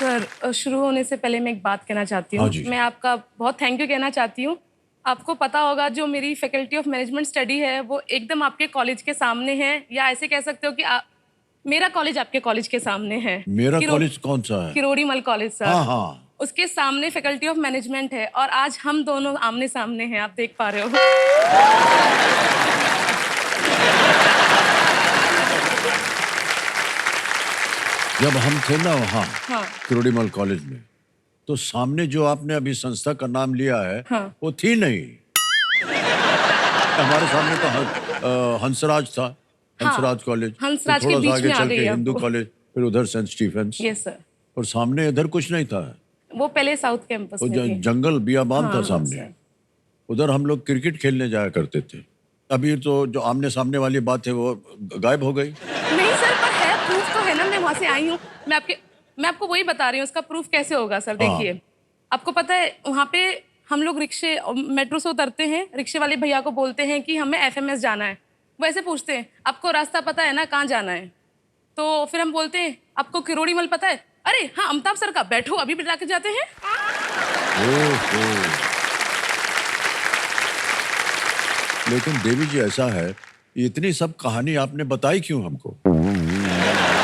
Sir शुरू होने से पहले मैं एक बात कहना चाहती हाँ हूँ। जी। मैं आपका बहुत थैंक यू कहना चाहती हूँ। आपको पता होगा जो मेरी फैकल्टी ऑफ मैनेजमेंट स्टडी है वो एकदम आपके कॉलेज के सामने है, या ऐसे कह सकते हो कि मेरा कॉलेज आपके कॉलेज के सामने है। मेरा कॉलेज कौन सा है? Kirori Mal college sir. हाँ हाँ। उसके सामने फैकल्टी ऑफ मैनेजमेंट है और आज हम दोनों आमने सामने हैं, आप देख पा रहे हो। जब हम थे ना वहाँ हाँ। किरोड़ीमल कॉलेज में, तो सामने जो आपने अभी संस्था का नाम लिया है, हाँ। वो थी नहीं। हमारे सामने तो हंसराज था, हंसराज कॉलेज। हंसराज थोड़ा के सा बीच आगे में आ चल गई के अब हिंदू वो। कॉलेज, फिर उधर सेंट स्टीफेंस। Yes sir. और सामने इधर कुछ नहीं था। वो पहले साउथ कैंपस वो में थी। जंगल बियाबान था हाँ, सामने। सर। उधर हम लोग क्रिकेट खेलने जाया करते थे। अभी तो जो आमने सामने वाली बात है वो गायब हो गई। नहीं सर, पर है, प्रूफ तो है ना, मैं वहां से आई हूँ। मैं आपको वही बता रही हूँ, उसका प्रूफ कैसे होगा सर। हाँ। देखिए, आपको पता है वहां पे हम लोग रिक्शे मेट्रो से उतरते हैं, रिक्शे वाले भैया को बोलते हैं कि हमें एफएमएस जाना है। वो ऐसे पूछते हैं, आपको रास्ता पता है ना, कहाँ जाना है? तो फिर हम बोलते हैं, आपको किरोड़ीमल पता है? अरे हाँ, अमिताभ सर का, बैठो अभी भी जाके जाते हैं। ओहो। लेकिन देवी जी ऐसा है, इतनी सब कहानी आपने बताई क्यों हमको?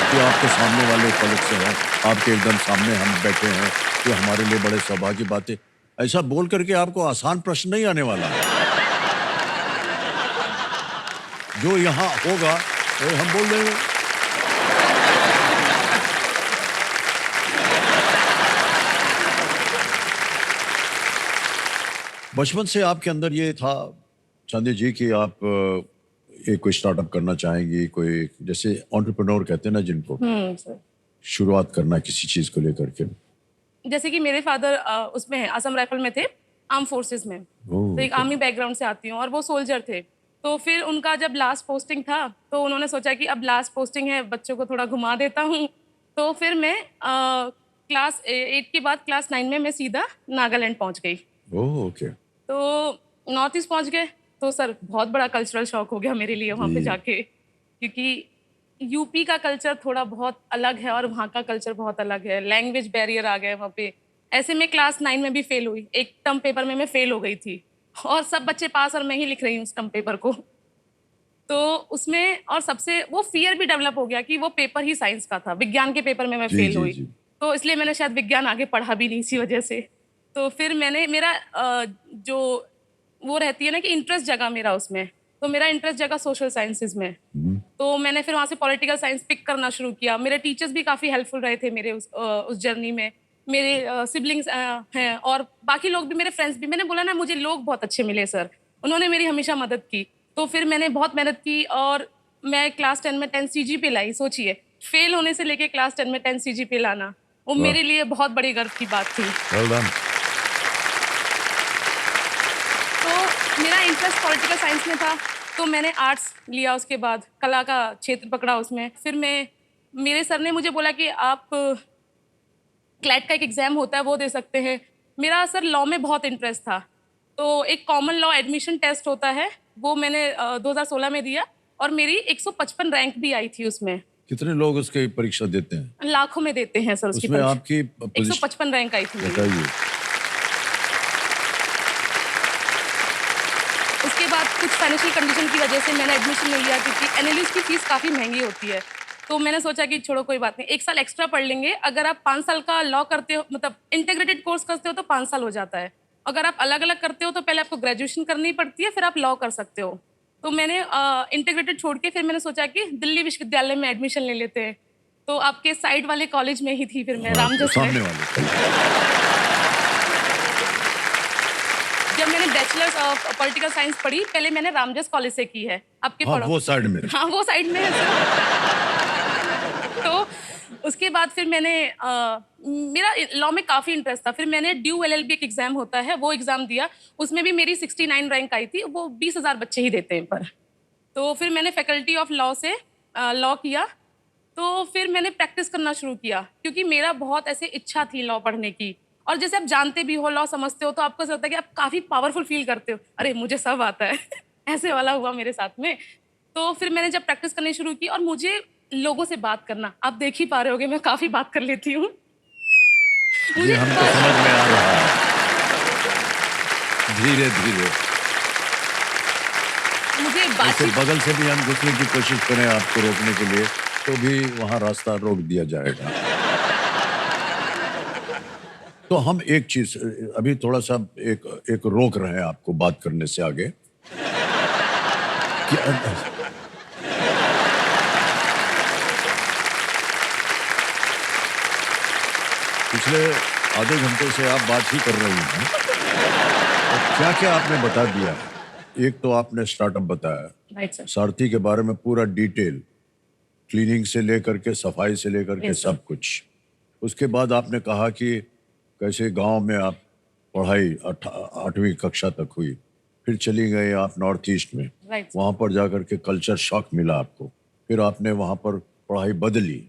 कि आपके सामने वाले कॉलेज से हैं, आपके एकदम सामने हम बैठे हैं, ये हमारे लिए बड़े सौभाग्य बात है। ऐसा बोल करके आपको आसान प्रश्न नहीं आने वाला है। जो यहाँ होगा वो हम बोल देंगे। बचपन से आपके अंदर ये था चांदी जी कि आप एक कोई स्टार्टअप करना चाहेंगी, कोई जैसे एंटरप्रेन्योर कहते हैं ना जिनको, सर। शुरुआत करना किसी चीज को लेकर के। जैसे कि मेरे फादर उसमें है, असम राइफल में थे, आर्म फोर्सेस में। तो एक आर्मी बैकग्राउंड से आती हूँ और वो सोल्जर थे। तो फिर उनका जब लास्ट पोस्टिंग था तो उन्होंने सोचा कि अब लास्ट पोस्टिंग है, बच्चों को थोड़ा घुमा देता हूँ। तो फिर मैं क्लास 8 के बाद क्लास 9 में मैं सीधा नागालैंड पहुँच गई। Oh okay. तो नॉर्थ ईस्ट पहुँच गए। तो सर बहुत बड़ा कल्चरल शॉक हो गया मेरे लिए वहाँ पे जाके, क्योंकि यूपी का कल्चर थोड़ा बहुत अलग है और वहाँ का कल्चर बहुत अलग है। लैंग्वेज बैरियर आ गए वहाँ पे। ऐसे में क्लास 9 में भी फेल हुई। एक टर्म पेपर में मैं फेल हो गई थी और सब बच्चे पास और मैं ही लिख रही हूँ उस टर्म पेपर को। तो उसमें और सबसे वो फियर भी डेवलप हो गया कि वो पेपर ही साइंस का था, विज्ञान के पेपर में मैं जी फेल जी हुई। जी। तो इसलिए मैंने शायद विज्ञान आगे पढ़ा भी नहीं इसी वजह से। तो फिर मैंने मेरा जो वो रहती है ना कि इंटरेस्ट जगा मेरा उसमें, तो मेरा इंटरेस्ट जगा सोशल साइंसेज में। तो मैंने फिर वहाँ से पॉलिटिकल साइंस पिक करना शुरू किया। मेरे टीचर्स भी काफ़ी हेल्पफुल रहे थे मेरे उस जर्नी में। मेरे सिबलिंग्स हैं और बाकी लोग भी, मेरे फ्रेंड्स भी। मैंने बोला ना, मुझे लोग बहुत अच्छे मिले सर, उन्होंने मेरी हमेशा मदद की। तो फिर मैंने बहुत मेहनत की और मैं क्लास 10 में 10 सीजीपीए लाई। सोचिए, फेल होने से लेके क्लास 10 में 10 सीजीपीए लाना, वो मेरे लिए बहुत बड़ी गर्व की बात थी। Well done. तो मेरा इंटरेस्ट पॉलिटिकल साइंस में था, तो मैंने आर्ट्स लिया। उसके बाद कला का क्षेत्र पकड़ा उसमें। फिर मेरे सर ने मुझे बोला कि आप क्लैट का एक एग्ज़ाम होता है वो दे सकते हैं। मेरा सर लॉ में बहुत इंटरेस्ट था, तो एक कॉमन लॉ एडमिशन टेस्ट होता है, वो मैंने 2016 में दिया और मेरी 155 रैंक भी आई थी उसमें। कितने लोग उसकी परीक्षा देते हैं? लाखों में देते हैं सर उसकी उसमें परीक्षा। आपकी 155 रैंक आई थी मेरी। बताइए। उसके बाद कुछ फाइनेंशियल कंडीशन की वजह से मैंने एडमिशन नहीं लिया, क्योंकि एनालिस्ट की फीस काफ़ी महंगी होती है। तो मैंने सोचा कि छोड़ो कोई बात नहीं, 1 साल एक्स्ट्रा पढ़ लेंगे। अगर आप 5 साल का लॉ करते हो, मतलब इंटीग्रेटेड कोर्स करते हो, तो 5 साल हो जाता है। अगर आप अलग-अलग करते हो तो पहले आपको ग्रेजुएशन करनी पड़ती है, फिर आप लॉ कर सकते हो। तो मैंने इंटीग्रेटेड छोड़ के फिर मैंने सोचा कि दिल्ली विश्वविद्यालय में एडमिशन ले लेते हैं। तो आपके साइड वाले कॉलेज में ही थी फिर मैं, हाँ, रामजस में। सामने वाले। जब मैंने बैचलर्स ऑफ पॉलिटिकल साइंस पढ़ी, पहले मैंने रामजस कॉलेज से की है। आपके हाँ, वो साइड में। हाँ, वो साइड में है सर। तो उसके बाद फिर मेरा लॉ में काफ़ी इंटरेस्ट था। फिर मैंने ड्यू एलएलबी एक एग्ज़ाम होता है, वो एग्ज़ाम दिया। उसमें भी मेरी 69 रैंक आई थी। वो 20,000 बच्चे ही देते हैं पर। तो फिर मैंने फैकल्टी ऑफ लॉ से लॉ किया। तो फिर मैंने प्रैक्टिस करना शुरू किया, क्योंकि मेरा बहुत ऐसे इच्छा थी लॉ पढ़ने की। और जैसे आप जानते भी हो, लॉ समझते हो, तो आपको ऐसा होता है कि आप काफ़ी पावरफुल फील करते हो। अरे मुझे सब आता है। ऐसे वाला हुआ मेरे साथ में। तो फिर मैंने जब प्रैक्टिस करनी शुरू की, और मुझे लोगों से बात करना, आप देख ही पा रहे होगे मैं काफ़ी बात कर लेती हूँ। ये हमको समझ में आ रहा है। धीरे धीरे मुझे ऐसे बातचीत बगल से भी हम घुसने की कोशिश करें आपको रोकने के लिए तो भी वहां रास्ता रोक दिया जाएगा। तो हम एक चीज अभी थोड़ा सा एक एक रोक रहे हैं आपको बात करने से आगे कि पिछले आधे घंटे से आप बात ही कर रही हैं और क्या क्या आपने बता दिया है। एक तो आपने स्टार्टअप बताया, राइट सर। सारथी के बारे में पूरा डिटेल, क्लीनिंग से लेकर के सफाई से लेकर के Yes, sir. सब कुछ। उसके बाद आपने कहा कि कैसे गांव में आप पढ़ाई 8वीं कक्षा तक हुई, फिर चली गई आप नॉर्थ ईस्ट में, राइट वहां पर जाकर के कल्चर शॉक मिला आपको, फिर आपने वहां पर पढ़ाई बदली,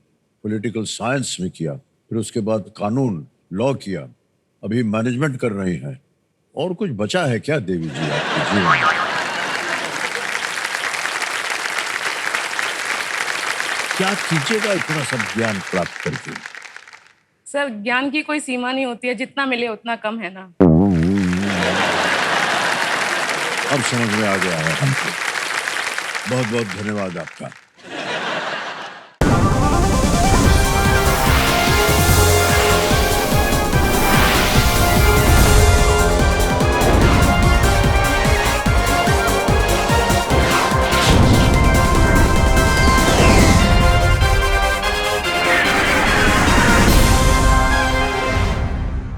पॉलिटिकल साइंस में किया, फिर उसके बाद कानून लॉ किया, अभी मैनेजमेंट कर रही हैं। और कुछ बचा है क्या देवी जी आपके जीवन में? क्या कीजिएगा इतना सब ज्ञान प्राप्त करके? सर, ज्ञान की कोई सीमा नहीं होती है, जितना मिले उतना कम है ना। अब समझ में आ गया है हमको। बहुत बहुत धन्यवाद आपका।